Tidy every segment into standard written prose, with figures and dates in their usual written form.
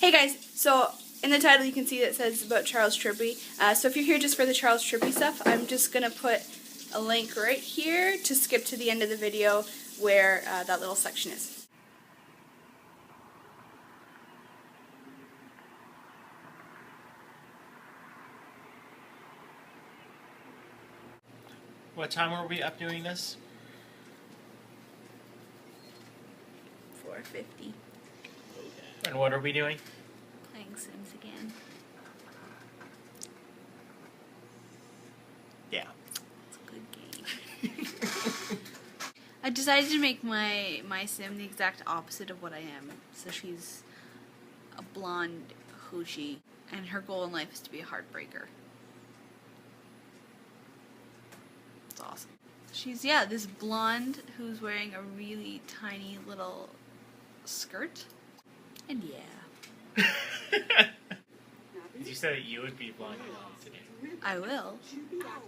Hey guys, so in the title you can see that it says about Charles Trippy. So if you're here just for the Charles Trippy stuff, I'm just going to put a link right here to skip to the end of the video where that little section is. What time were we up doing this? 4:50. And what are we doing? Playing Sims again. Yeah. It's a good game. I decided to make my Sim the exact opposite of what I am. So she's a blonde hoochie, and her goal in life is to be a heartbreaker. It's awesome. She's, yeah, this blonde who's wearing a really tiny little skirt. And yeah. You said that you would be blonde today. I will.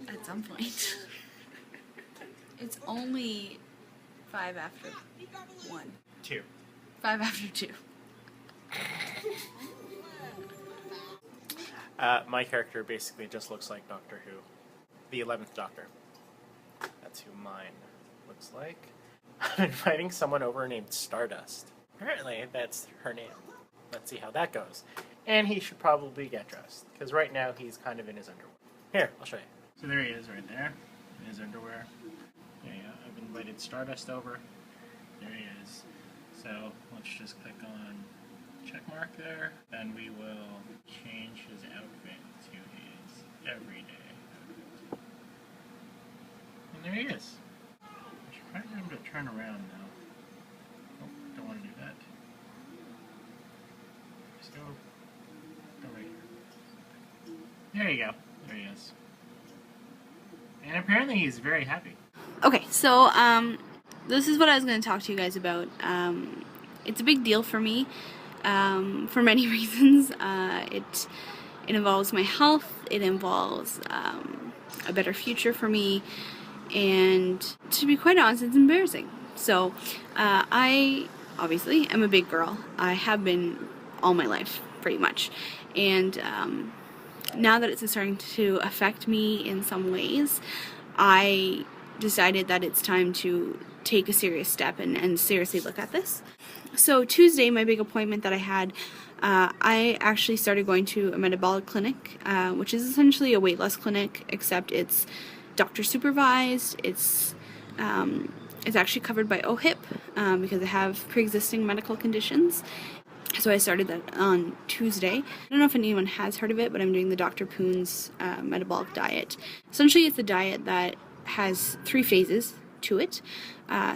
At some point. It's only 5 after 1. 2. 5 after 2. My character basically just looks like Doctor Who. The 11th Doctor. That's who mine looks like. I'm inviting someone over named Stardust. Apparently that's her name. Let's see how that goes. And he should probably get dressed, because right now he's kind of in his underwear. Here, I'll show you. So there he is right there, in his underwear. There you go. I've invited Stardust over. There he is. So let's just click on check mark there. Then we will change his outfit to his everyday outfit. And there he is. I should probably get him to turn around now. Oh, don't want to do that. Just go right here. There you go. There he is. And apparently he's very happy. Okay, so this is what I was going to talk to you guys about. It's a big deal for me for many reasons. It involves my health. It involves a better future for me. And to be quite honest, it's embarrassing. So I obviously am a big girl. I have been all my life, pretty much. And now that it's starting to affect me in some ways, I decided that it's time to take a serious step and seriously look at this. So Tuesday, my big appointment that I had, I actually started going to a metabolic clinic, which is essentially a weight loss clinic, except it's doctor supervised. It's actually covered by OHIP because I have pre-existing medical conditions. So I started that on Tuesday. I don't know if anyone has heard of it, but I'm doing the Dr. Poon's metabolic diet. Essentially, it's a diet that has 3 phases to it.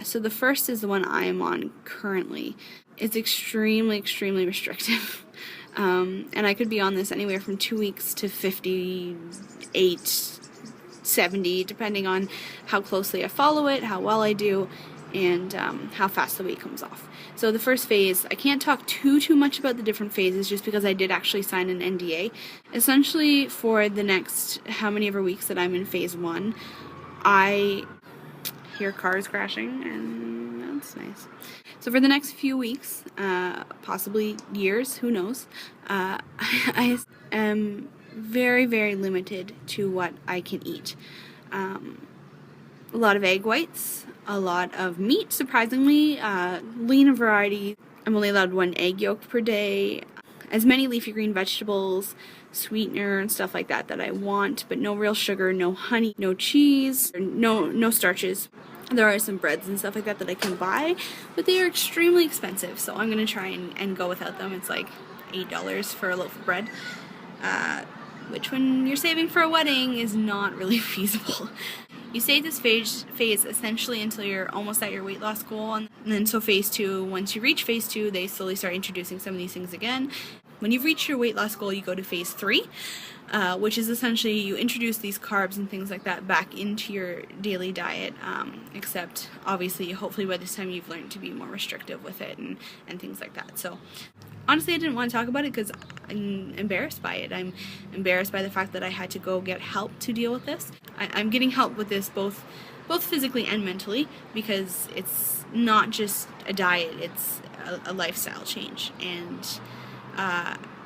So the first is the one I am on currently. It's extremely, extremely restrictive. And I could be on this anywhere from 2 weeks to 58, 70, depending on how closely I follow it, how well I do, and how fast the weight comes off. So the first phase, I can't talk too much about the different phases just because I did actually sign an NDA. Essentially, for the next how many ever weeks that I'm in phase 1, I hear cars crashing, and that's nice. So for the next few weeks, possibly years, who knows, I am very, very limited to what I can eat. A lot of egg whites, a lot of meat, surprisingly, lean variety. I'm only allowed 1 egg yolk per day, as many leafy green vegetables, sweetener and stuff like that that I want, but no real sugar, no honey, no cheese, no starches. There are some breads and stuff like that I can buy, but they are extremely expensive, so I'm going to try and go without them. It's like $8 for a loaf of bread, which when you're saving for a wedding is not really feasible. You stay this phase essentially until you're almost at your weight loss goal, and then so phase 2, once you reach phase 2, they slowly start introducing some of these things again. When you've reached your weight loss goal, you go to phase 3, which is essentially you introduce these carbs and things like that back into your daily diet, except obviously hopefully by this time you've learned to be more restrictive with it and things like that. So honestly, I didn't want to talk about it because I'm embarrassed by it. I'm embarrassed by the fact that I had to go get help to deal with this. I'm getting help with this both physically and mentally, because it's not just a diet, it's a lifestyle change. And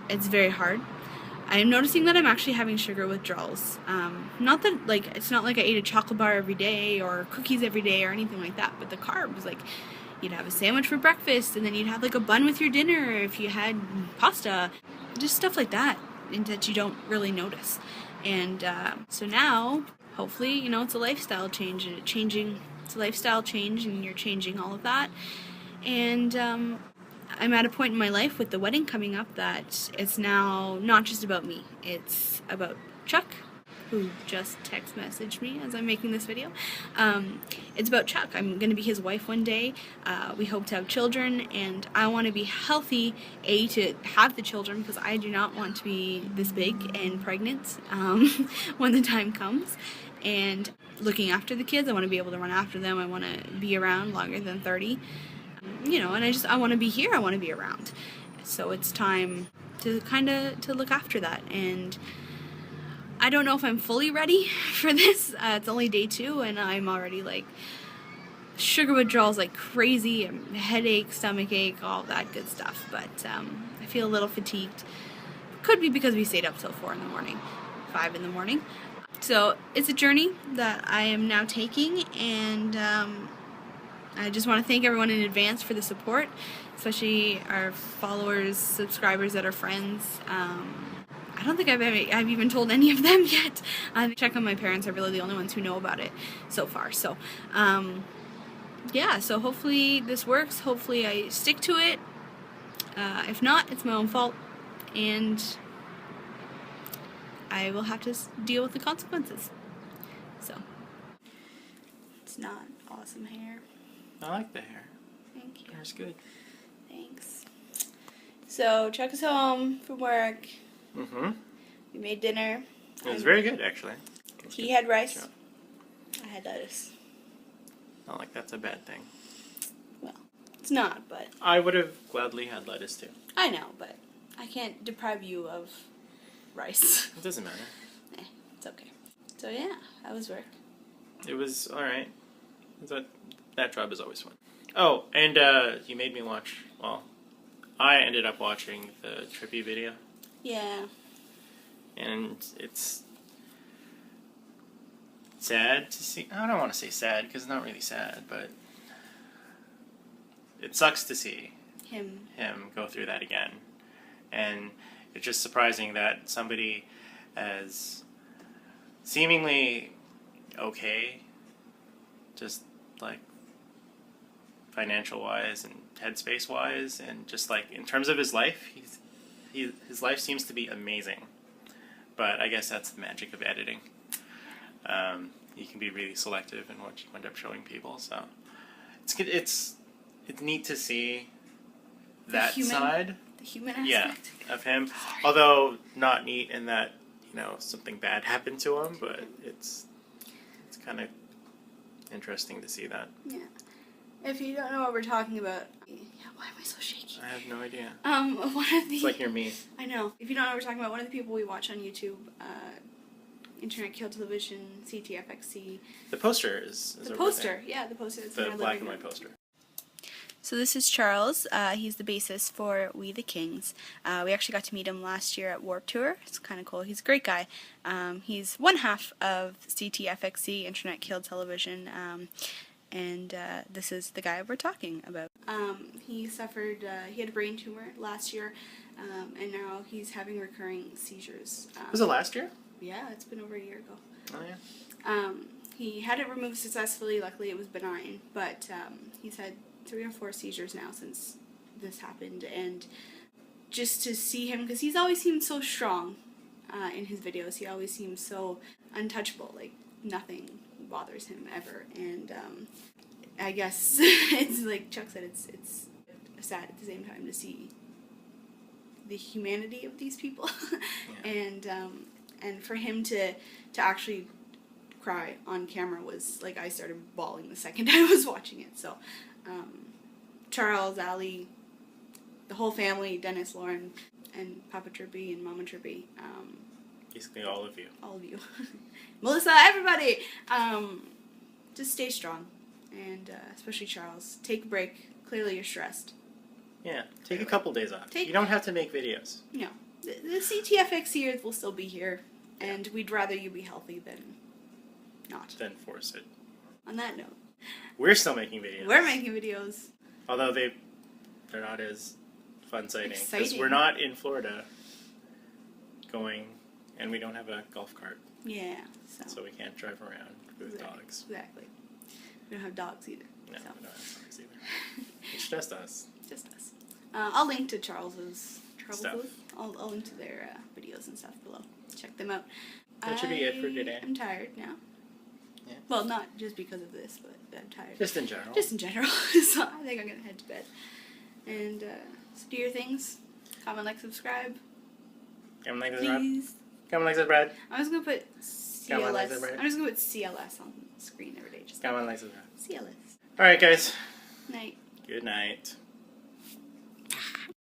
it's very hard. I am noticing that I'm actually having sugar withdrawals. Not that, like, it's not like I ate a chocolate bar every day or cookies every day or anything like that, but the carbs, like, you'd have a sandwich for breakfast and then you'd have, like, a bun with your dinner if you had pasta. Just stuff like that, and that you don't really notice. And so now, hopefully, you know, it's a lifestyle change, and it's a lifestyle change, and you're changing all of that. And I'm at a point in my life with the wedding coming up that it's now not just about me. It's about Chuck, who just text messaged me as I'm making this video. It's about Chuck. I'm going to be his wife one day. We hope to have children, and I want to be healthy, to have the children, because I do not want to be this big and pregnant when the time comes. And looking after the kids, I want to be able to run after them. I want to be around longer than 30. You know, and I want to be here. I want to be around. So it's time to to look after that. And I don't know if I'm fully ready for this. It's only day 2, and I'm already like sugar withdrawals like crazy, headache, stomach ache, all that good stuff. But I feel a little fatigued. Could be because we stayed up till 4 in the morning, 5 in the morning. So it's a journey that I am now taking, and I just want to thank everyone in advance for the support, especially our followers, subscribers that are friends. I don't think I've even told any of them yet. Check on my parents are really the only ones who know about it so far. So, yeah, so hopefully this works. Hopefully I stick to it. If not, it's my own fault, and I will have to deal with the consequences. So, it's not awesome hair. I like the hair. Thank you. Hair's good. Thanks. So, Chuck is home from work. Mm-hmm. We made dinner. It was very good, actually. He had rice. I had lettuce. Not like that's a bad thing. Well, it's not, but... I would have gladly had lettuce, too. I know, but I can't deprive you of rice. It doesn't matter. It's okay. So, yeah, that was work. It was alright. That job is always fun. Oh, and you made me watch, well, I ended up watching the Trippy video. Yeah. And it's sad to see. I don't want to say sad, because it's not really sad, but it sucks to see him go through that again. And it's just surprising that somebody as seemingly okay, just like financial wise and headspace wise, and just like in terms of his life, his life seems to be amazing. But I guess that's the magic of editing. You can be really selective in what you end up showing people. So it's good. It's neat to see that side. The human aspect. Yeah, of him. Although not neat in that, you know, something bad happened to him, but it's kind of interesting to see that. Yeah. If you don't know what we're talking about, yeah, why am I so shaky? I have no idea. One of the... It's like you're me. I know. If you don't know what we're talking about, one of the people we watch on YouTube, Internet Kill Television, CTFXC. The poster is the poster, yeah, the poster. The black and white poster. So this is Charles. He's the bassist for We the Kings. We actually got to meet him last year at Warped Tour. It's kind of cool. He's a great guy. He's one half of CTFXC, Internet Kill Television. And this is the guy we're talking about. He suffered, he had a brain tumor last year, and now he's having recurring seizures. Was it last year? Yeah, it's been over a year ago. Oh, yeah. He had it removed successfully. Luckily, it was benign, but he's had 3 or 4 seizures now since this happened, and just to see him, because he's always seemed so strong in his videos. He always seems so untouchable, like nothing bothers him ever, and I guess it's like Chuck said, it's sad at the same time to see the humanity of these people. Yeah. And for him to actually cry on camera was like, I started bawling the second I was watching it. So Charles, Ali, the whole family, Dennis, Lauren, and Papa Trippy and Mama Trippy. Basically all of you. All of you. Melissa, everybody! Just stay strong. And especially Charles. Take a break. Clearly you're stressed. Yeah, take a couple days off. You don't have to make videos. No. The CTFX years will still be here, and we'd rather you be healthy than not. Then force it. On that note. We're still making videos. We're making videos. Although they're not as fun sighting. Because Exciting. we're not in Florida going, and we don't have a golf cart. Yeah. So we can't drive around with dogs. Exactly. We don't have dogs either. No, so. we don't have dogs either. It's just us. Just us. I'll link to Charles's Stuff. I'll link to their videos and stuff below. Check them out. That should be it for today. I'm tired now. Yeah. Well, not just because of this, but I'm tired. Just in general. Just in general. So I think I'm gonna head to bed. And so do your things. Comment, like, subscribe. Comment, like, subscribe. Please. Comment, like, subscribe. I'm just gonna put CLS. Comment, like, subscribe. I'm just gonna put CLS on the screen every day. Just Comment, like, subscribe. CLS. Alright, guys. Night. Good night.